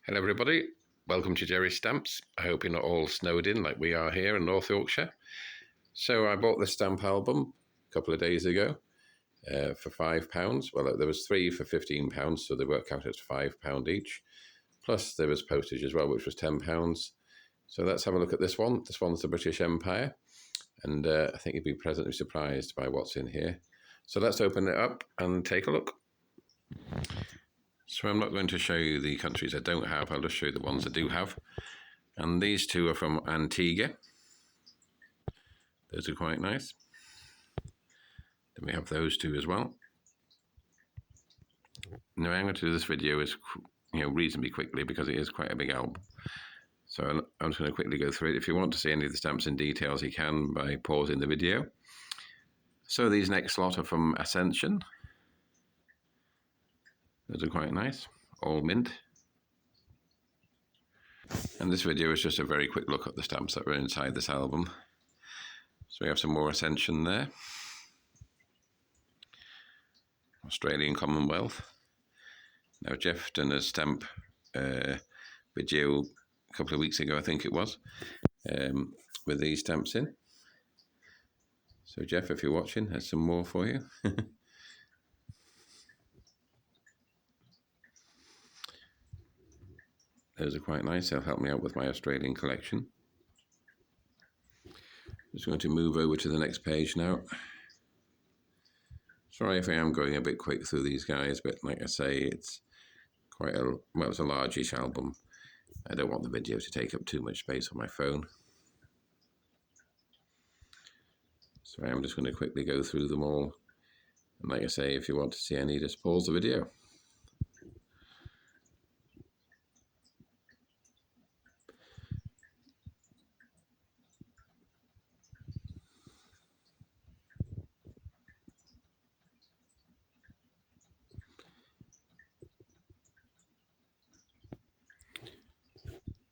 Hello everybody, welcome to Jerry's Stamps. I hope you're not all snowed in like we are here in North Yorkshire. So I bought this stamp album a couple of days ago for £5. Well, there was 3 for £15, so they work out as £5 each. Plus there was postage as well, which was £10. So let's have a look at this one. This one's the British Empire, and I think you'd be pleasantly surprised by what's in here. So let's open it up and take a look. So I'm not going to show you the countries I don't have, I'll just show you the ones I do have. And these two are from Antigua. Those are quite nice. Then we have those two as well. Now I'm going to do this video reasonably quickly because it is quite a big album. So I'm just going to quickly go through it. If you want to see any of the stamps in details, you can by pausing the video. So these next lot are from Ascension. Those are quite nice, all mint. And this video is just a very quick look at the stamps that were inside this album. So we have some more Ascension there. Australian Commonwealth. Now Jeff done a stamp video a couple of weeks ago, I think it was, with these stamps in. So Jeff, if you're watching, there's some more for you. Those are quite nice, they'll help me out with my Australian collection. Just going to move over to the next page now. Sorry if I am going a bit quick through these guys, but like I say, it's quite a, well, it's a largish album. I don't want the video to take up too much space on my phone. So I'm just going to quickly go through them all. And like I say, if you want to see any, just pause the video.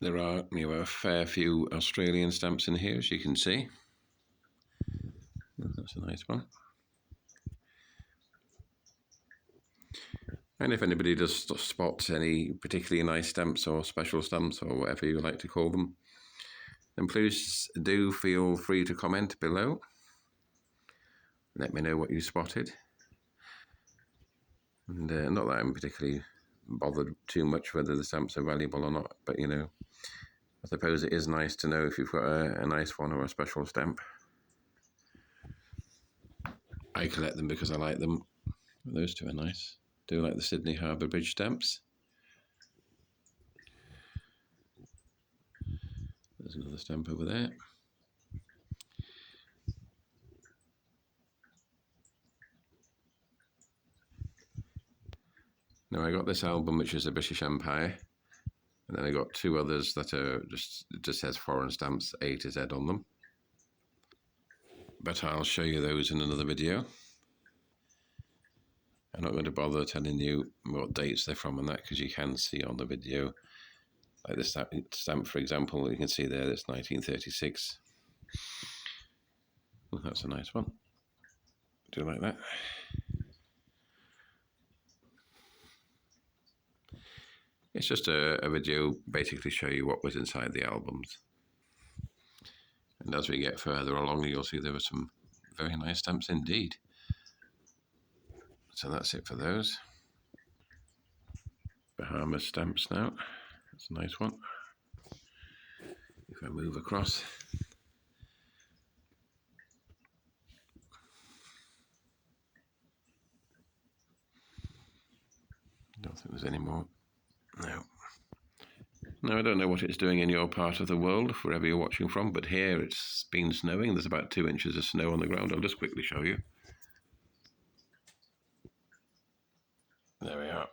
There are a fair few Australian stamps in here, as you can see. That's a nice one. And if anybody does spot any particularly nice stamps or special stamps or whatever you like to call them, then please do feel free to comment below. Let me know what you spotted. And not that I'm particularly bothered too much whether the stamps are valuable or not, but you know, I suppose it is nice to know if you've got a nice one or a special stamp. I collect them because I like them. Those two are nice. Do like the Sydney Harbour Bridge stamps. There's another stamp over there. Now I got this album, which is the British Empire, and then I got two others that are just says foreign stamps, A to Z on them. But I'll show you those in another video. I'm not going to bother telling you what dates they're from and that, because you can see on the video. Like this stamp, for example, you can see there that's 1936. Well, that's a nice one. Do you like that? It's just a video basically show you what was inside the albums. And as we get further along, you'll see there were some very nice stamps indeed. So that's it for those. Bahamas stamps now. That's a nice one. If I move across. Don't think there's any more. No. Now, I don't know what it's doing in your part of the world, wherever you're watching from, but here it's been snowing. There's about 2 inches of snow on the ground. I'll just quickly show you. There we are.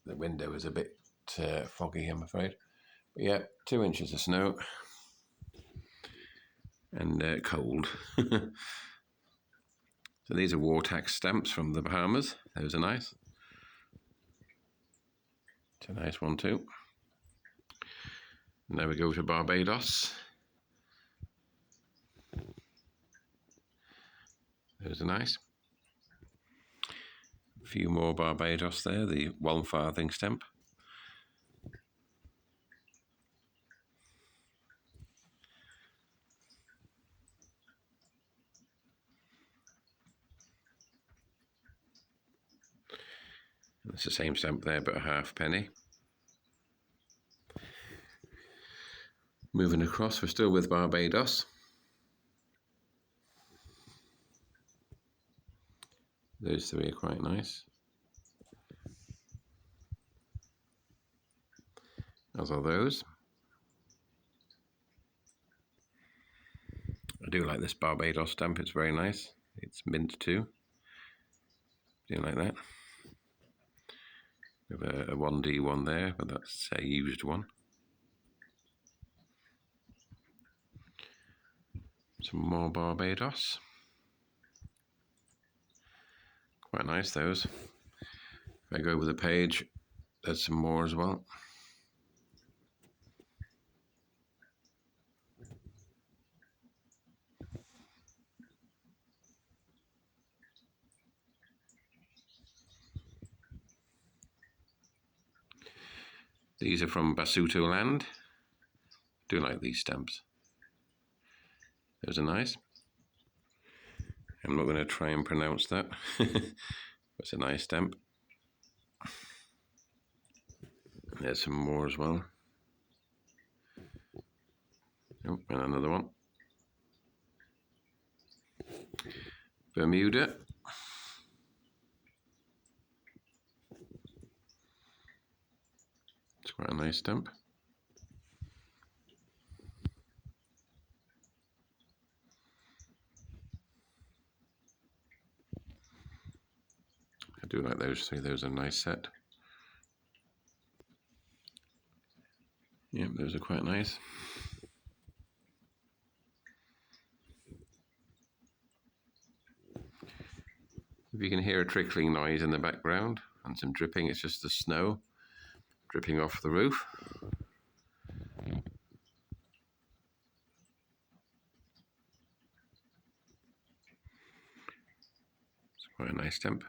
The window is a bit foggy, I'm afraid. But yeah, 2 inches of snow. And cold. So these are war tax stamps from the Bahamas. Those are nice. It's a nice one too. Now we go to Barbados. Those are nice. A few more Barbados there, the 1 farthing stamp. It's the same stamp there, but a halfpenny. Moving across, we're still with Barbados. Those three are quite nice, as are those. I do like this Barbados stamp, it's very nice. It's mint too. Do you like that? We have a 1D one there, but that's a used one. Some more Barbados. Quite nice, those. If I go over the page, there's some more as well. These are from Basuto land. Do like these stamps. Those are nice. I'm not going to try and pronounce that. It's a nice stamp. There's some more as well. Oh, and another one. Bermuda. It's quite a nice stamp. I do like those three. Those are a nice set. Yeah, those are quite nice. If you can hear a trickling noise in the background and some dripping, it's just the snow dripping off the roof. It's quite a nice stamp.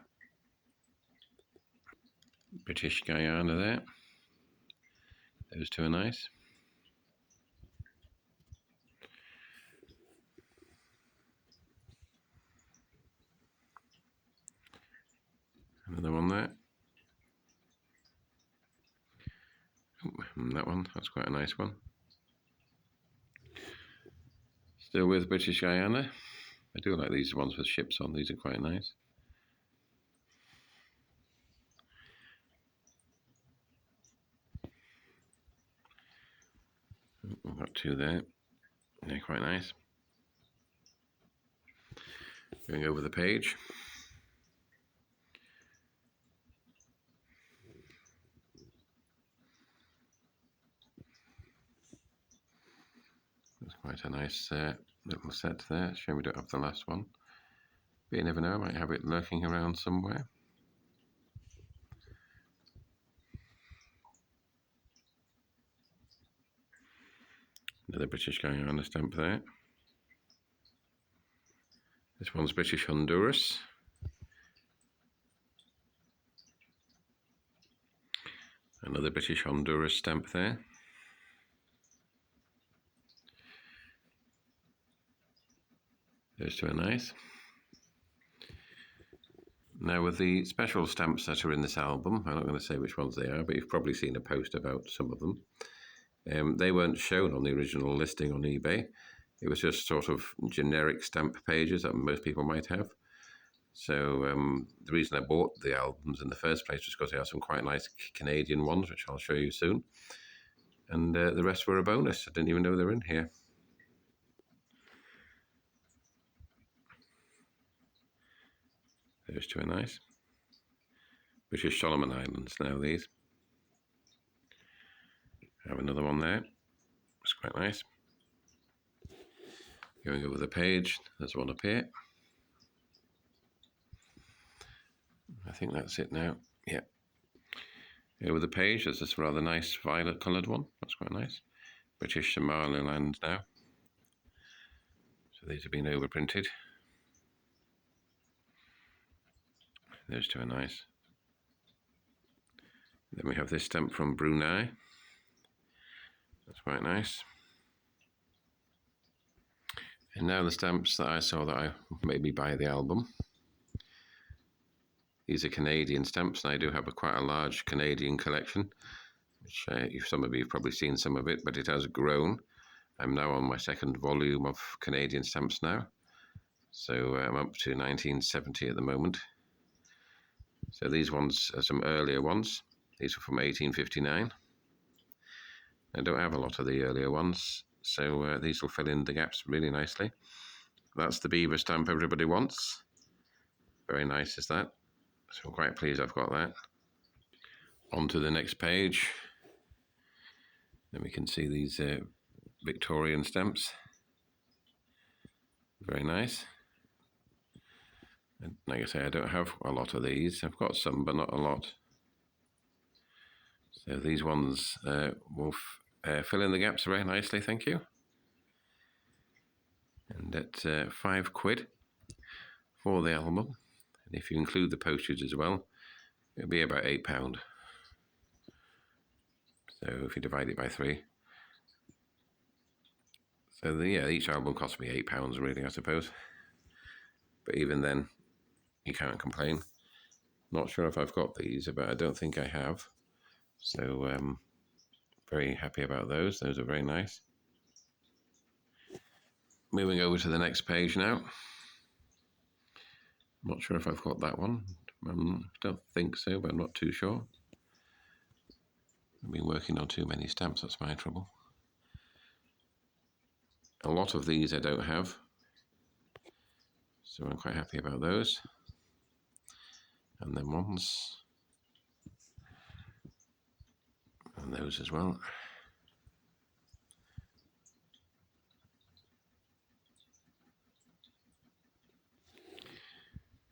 British Guyana there. Those two are nice. Another one there. And that one, that's quite a nice one. Still with British Guyana. I do like these ones with ships on, these are quite nice. We've got two there. They're quite nice. Going over the page. That's quite a nice little set there. Shame we don't have the last one. But you never know, I might have it lurking around somewhere. Another British Guyana stamp there. This one's British Honduras. Another British Honduras stamp there. Those two are nice. Now with the special stamps that are in this album, I'm not going to say which ones they are, but you've probably seen a post about some of them. They weren't shown on the original listing on eBay. It was just sort of generic stamp pages that most people might have. So the reason I bought the albums in the first place was because they have some quite nice Canadian ones, which I'll show you soon. And the rest were a bonus. I didn't even know they were in here. Those two are nice. British Solomon Islands now, these. I have another one there. It's quite nice. Going over the page, there's one up here. I think that's it now. Yeah. Over the page, there's this rather nice violet coloured one. That's quite nice. British Somaliland now. So these have been overprinted. Those two are nice. Then we have this stamp from Brunei. That's quite nice. And now the stamps that I saw that I maybe buy the album. These are Canadian stamps, and I do have quite a large Canadian collection, which some of you have probably seen some of it, but it has grown. I'm now on my second volume of Canadian stamps now, so I'm up to 1970 at the moment. So these ones are some earlier ones. These are from 1859. I don't have a lot of the earlier ones, so these will fill in the gaps really nicely. That's the beaver stamp everybody wants. Very nice is that. So I'm quite pleased I've got that. On to the next page. Then we can see these Victorian stamps. Very nice. And like I say, I don't have a lot of these. I've got some, but not a lot. So these ones will fill in the gaps very nicely, thank you. And at £5 for the album, and if you include the postage as well, it'll be about £8. So if you divide it by 3. So each album cost me £8 really, I suppose. But even then, you can't complain. Not sure if I've got these, but I don't think I have. So very happy about those. Those are very nice. Moving over to the next page now. Not sure if I've got that one. I don't think so, but I'm not too sure. I've been working on too many stamps, that's my trouble. A lot of these I don't have, so I'm quite happy about those. And then ones. And those as well.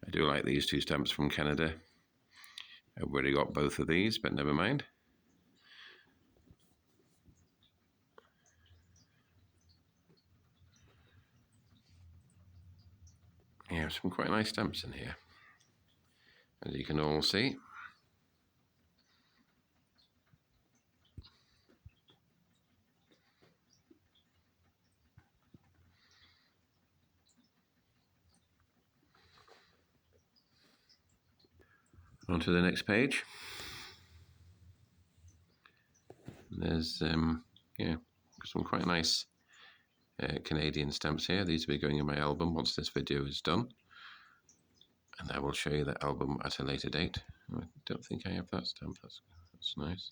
I do like these two stamps from Canada. I've already got both of these, but never mind. Yeah, some quite nice stamps in here, as you can all see. On to the next page. There's some quite nice Canadian stamps here. These will be going in my album once this video is done, and I will show you that album at a later date. I don't think I have that stamp. That's nice.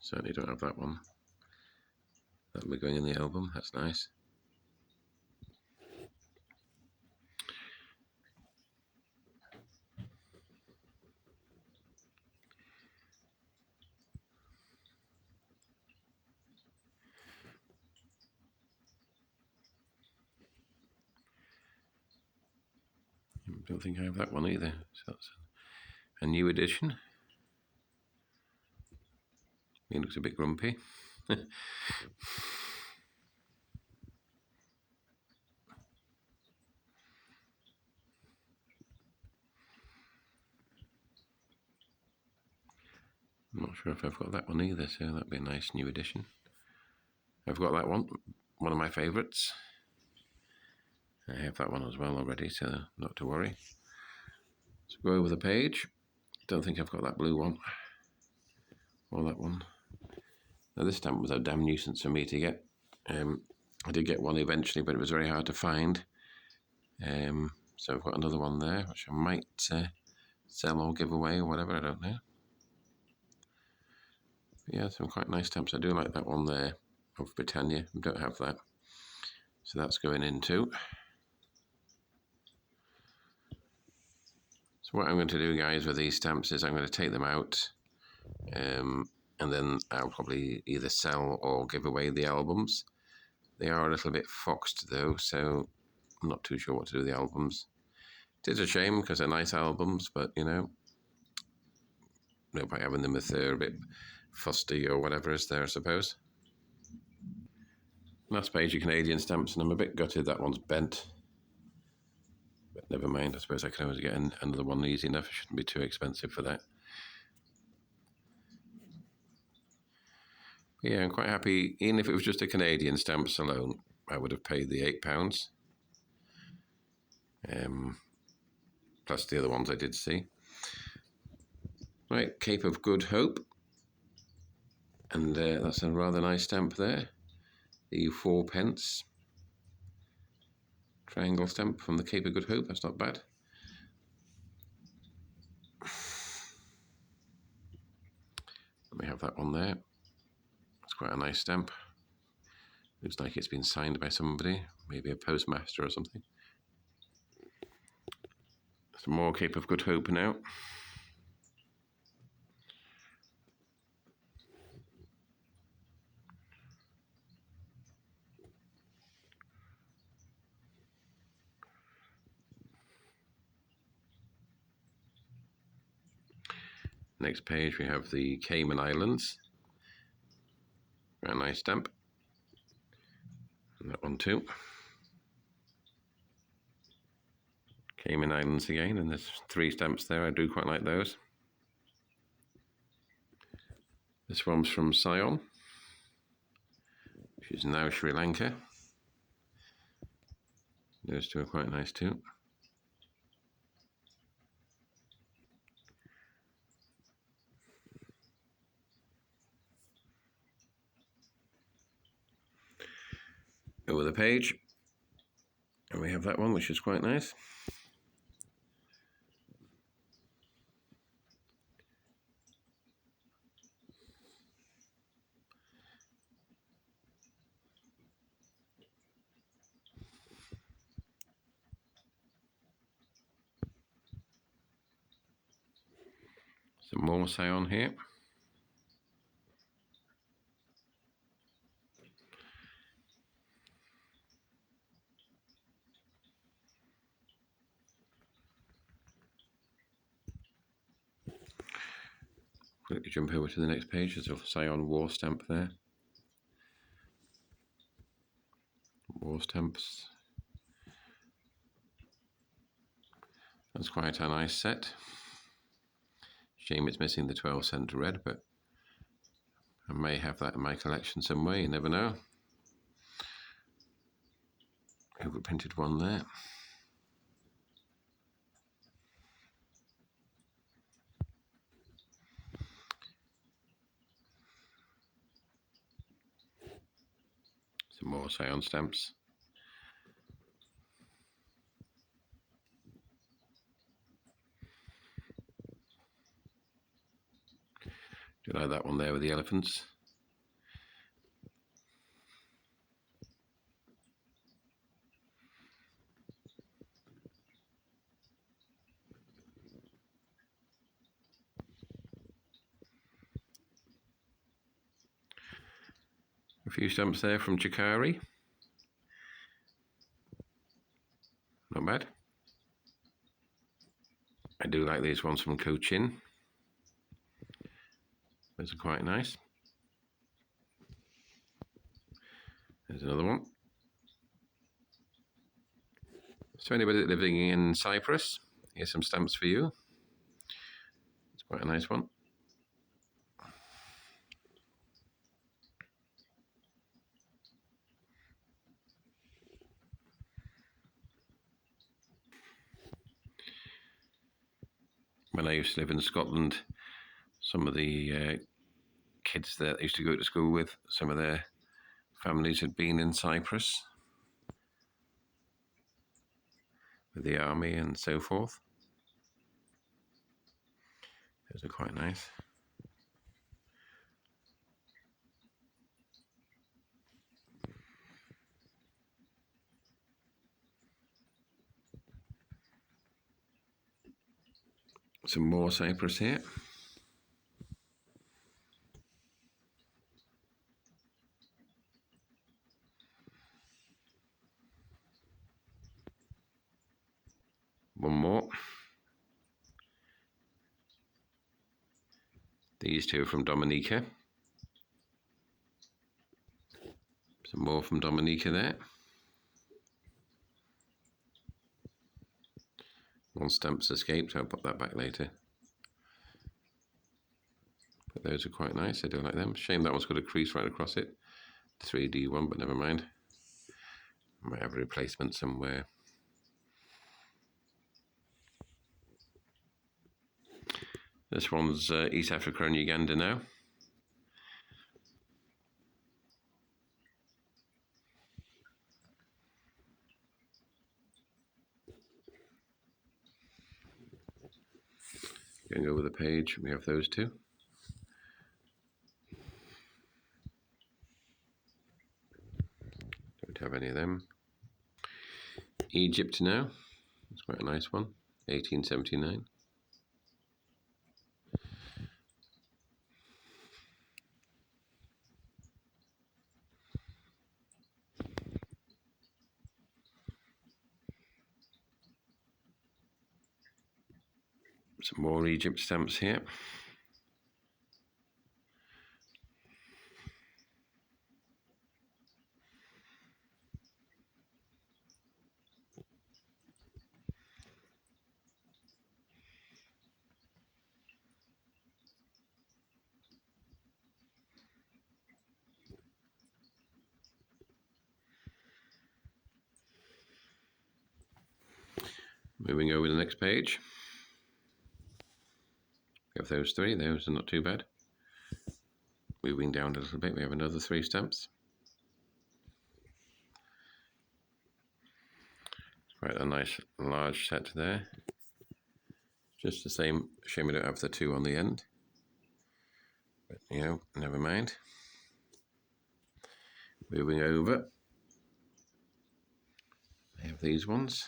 Certainly don't have that one. That'll be going in the album. That's nice. I don't think I have that one either. So that's a new edition. He looks a bit grumpy. I'm not sure if I've got that one either, so that'd be a nice new edition. I've got that one of my favourites. I have that one as well already, so not to worry. Let's go over the page. Don't think I've got that blue one, or that one. Now this stamp was a damn nuisance for me to get. I did get one eventually, but it was very hard to find. So I've got another one there, which I might sell or give away or whatever, I don't know. Yeah, some quite nice stamps. I do like that one there of Britannia. I don't have that. So that's going in too. So what I'm going to do, guys, with these stamps is I'm going to take them out, and then I'll probably either sell or give away the albums. They are a little bit foxed though, so I'm not too sure what to do with the albums. It is a shame because they're nice albums, but you know, no point having them if they're a bit fusty or whatever is there, I suppose. Last page of Canadian stamps, and I'm a bit gutted that one's bent. But never mind. I suppose I can always get another one easy enough. It shouldn't be too expensive for that. Yeah, I'm quite happy. Even if it was just a Canadian stamps alone, I would have paid the £8. Plus the other ones I did see. Right, Cape of Good Hope. And that's a rather nice stamp there. The 4p triangle stamp from the Cape of Good Hope. That's not bad. Let me have that one there. It's quite a nice stamp. Looks like it's been signed by somebody, maybe a postmaster or something. Some more Cape of Good Hope now. Next page we have the Cayman Islands. Very nice stamp. And that one too. Cayman Islands again, and there's 3 stamps there. I do quite like those. This one's from Ceylon, which is now Sri Lanka. Those 2 are quite nice too. Over the page, and we have that one, which is quite nice. Some more Ceylon here. Quickly jump over to the next page. There's a Ceylon war stamp there. War stamps. That's quite a nice set. Shame it's missing the 12-cent red, but I may have that in my collection somewhere, you never know. Overprinted one there. Some more Ceylon stamps. Do you like that one there with the elephants? A few stamps there from Chikari. Not bad. I do like these ones from Cochin. Those are quite nice. There's another one. So anybody living in Cyprus, here's some stamps for you. It's quite a nice one. When I used to live in Scotland, some of the kids that I used to go to school with, some of their families had been in Cyprus with the army and so forth. Those are quite nice. Some more Cyprus here. One more. These 2 are from Dominica. Some more from Dominica there. One stamp's escaped, I'll put that back later. But those are quite nice, I do like them. Shame that one's got a crease right across it. 3D one, but never mind. Might have a replacement somewhere. This one's East Africa and Uganda now. Going over the page, we have those two. Don't have any of them. Egypt now. It's quite a nice one. 1879. Some more Egypt stamps here. Moving over to the next page. We have those three, those are not too bad. Moving down a little bit, we have another 3 stamps. Quite a nice large set there. Just the same, shame we don't have the 2 on the end. But you know, never mind. Moving over. I have these ones.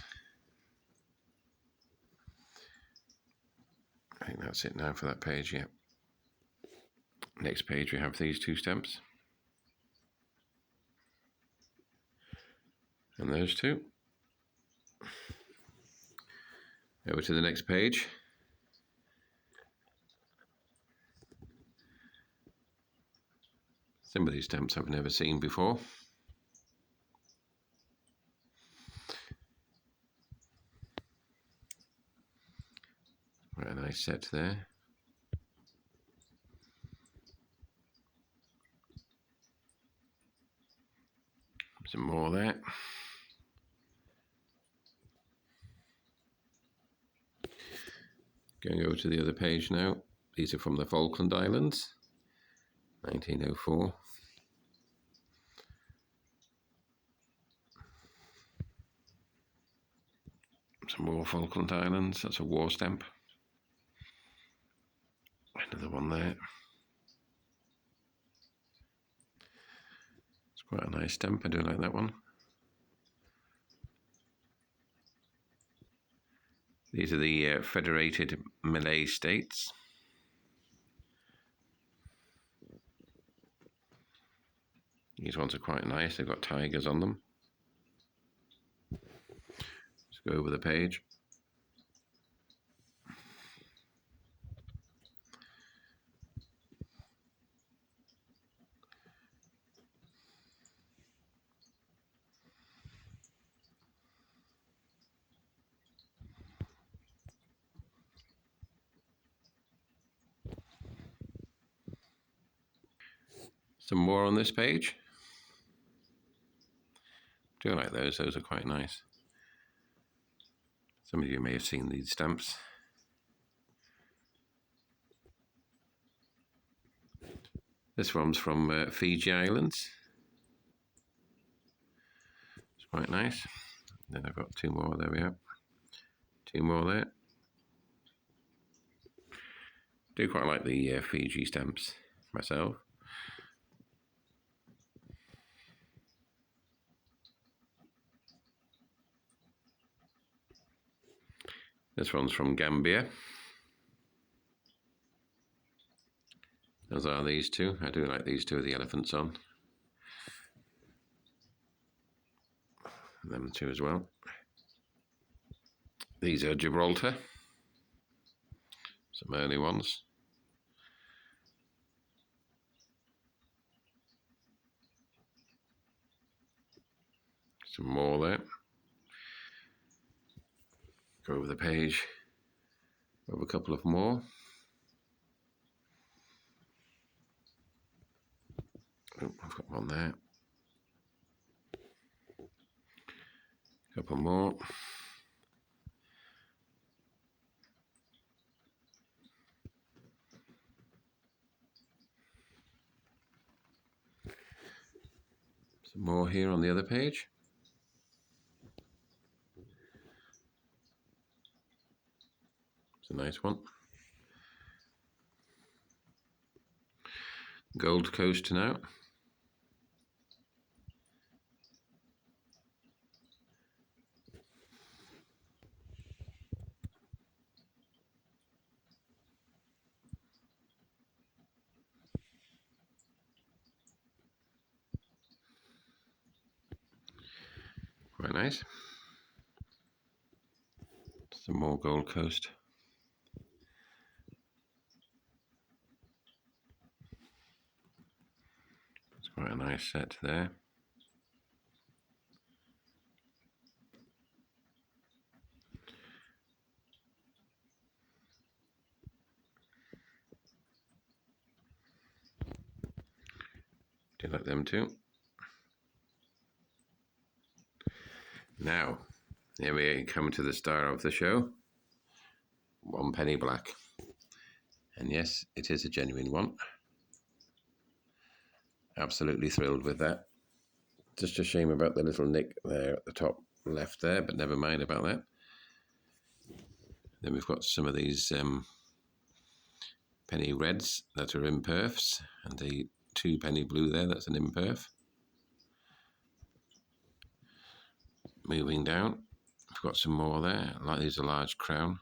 I think that's it now for that page, yeah. Next page we have these 2 stamps. And those 2. Over to the next page. Some of these stamps I've never seen before. Quite a nice set there. Some more there. Going over to the other page now. These are from the Falkland Islands, 1904. Some more Falkland Islands, that's a war stamp. Another one there. It's quite a nice stamp, I do like that one. These are the Federated Malay States. These ones are quite nice, they've got tigers on them. Let's go over the page. Some more on this page. Do like those are quite nice. Some of you may have seen these stamps. This one's from Fiji Islands. It's quite nice. Then I've got 2 more, there we are. 2 more there. Do quite like the Fiji stamps myself. This one's from Gambia. As are these 2. I do like these 2 with the elephants on. Them 2 as well. These are Gibraltar. Some early ones. Some more there. Go over the page. Have a couple of more. Oh, I've got one there. A couple more. Some more here on the other page. It's a nice one. Gold Coast now. Quite nice. Some more Gold Coast. It's quite a nice set there. Do you like them too? Now, here we come to the star of the show. 1 penny black. And yes, it is a genuine one. Absolutely thrilled with that. Just a shame about the little nick there at the top left there, but never mind about that. Then we've got some of these penny reds that are imperfs, and the 2 penny blue there, that's an imperf. Moving down, we've got some more there, like these a large crown.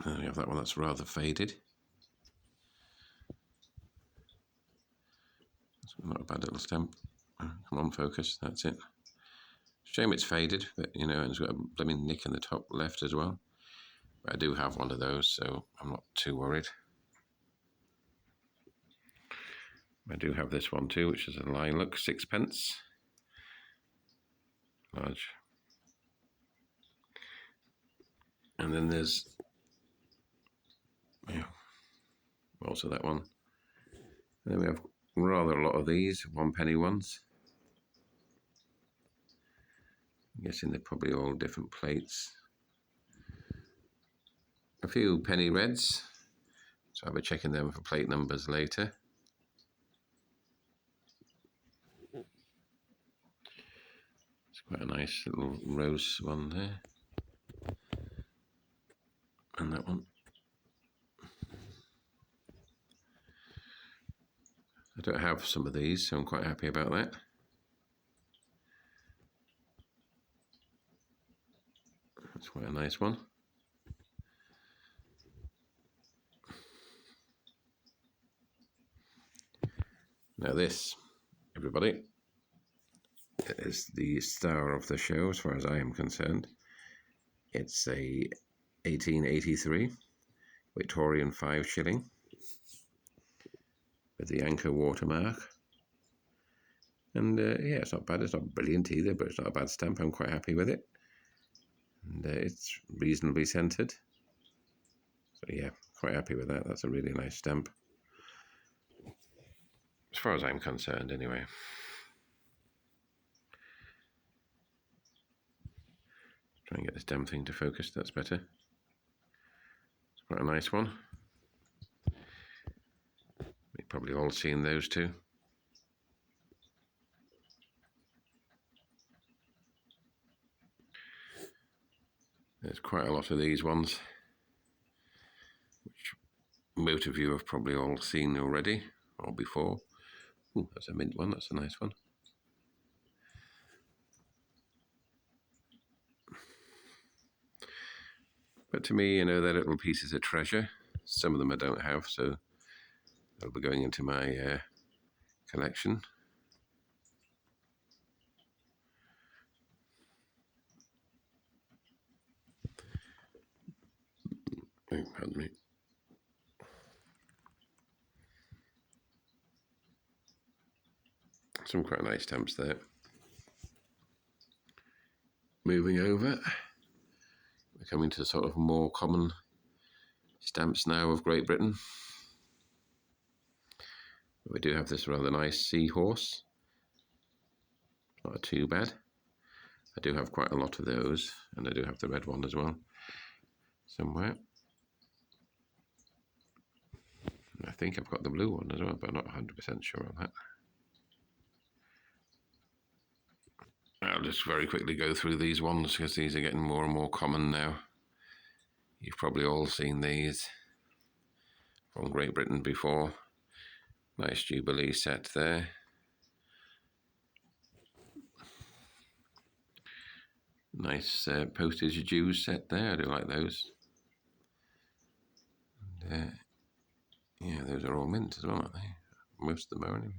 And we have that one that's rather faded. It's not a bad little stamp. Come on, focus, that's it. Shame it's faded, but you know, it's got a blooming nick in the top left as well. But I do have one of those, so I'm not too worried. I do have this one too, which is a lilac, 6p. Large. And then there's also that one. And then we have rather a lot of these 1 penny ones. I'm guessing they're probably all different plates. A few penny reds, so I'll be checking them for plate numbers later. It's quite a nice little rose one there. And that one. I don't have some of these, so I'm quite happy about that. That's quite a nice one. Now this, everybody, is the star of the show as far as I am concerned. It's a 1883 Victorian 5 shilling with the anchor watermark. And yeah, it's not bad. It's not brilliant either, but it's not a bad stamp. I'm quite happy with it. And it's reasonably centered. So yeah, quite happy with that. That's a really nice stamp. As far as I'm concerned, anyway. Try and get this damn thing to focus, that's better. It's quite a nice one. You've probably all seen those two. There's quite a lot of these ones, which most of you have probably all seen already, or before. Ooh, that's a mint one, that's a nice one. But to me, you know, they're little pieces of treasure. Some of them I don't have, so they'll be going into my collection. Oh, pardon me. Some quite nice stamps there. moving over. We're coming to sort of more common stamps now of Great Britain. We do have this rather nice seahorse. Not too bad. I do have quite a lot of those, and I do have the red one as well, somewhere. I think I've got the blue one as well, but I'm not 100% sure on that. I'll just very quickly go through these ones because these are getting more and more common now. You've probably all seen these from Great Britain before. Nice Jubilee set there. Nice postage Jews set there. I do like those. And, yeah, those are all mint as well, aren't they? Most of them are anyway.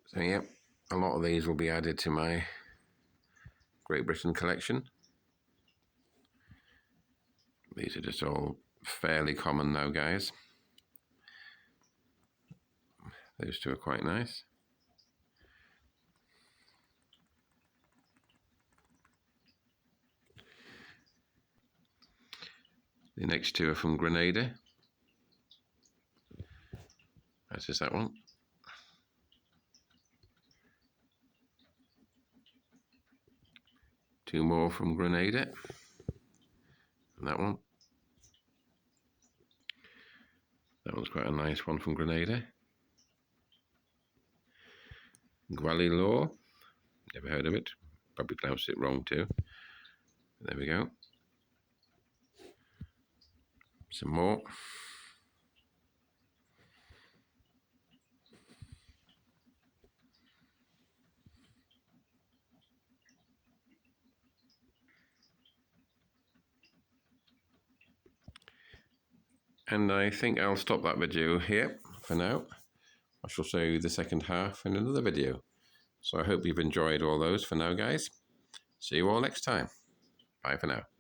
So yeah, a lot of these will be added to my Great Britain collection. These are just all fairly common now, guys. Those two are quite nice. The next two are from Grenada. That's just that one. Two more from Grenada. And that one. That one's quite a nice one from Grenada. Gwalior. Never heard of it. Probably pronounced it wrong too. There we go. Some more. And I think I'll stop that video here for now. I shall show you the second half in another video. So I hope you've enjoyed all those for now, guys. See you all next time. Bye for now.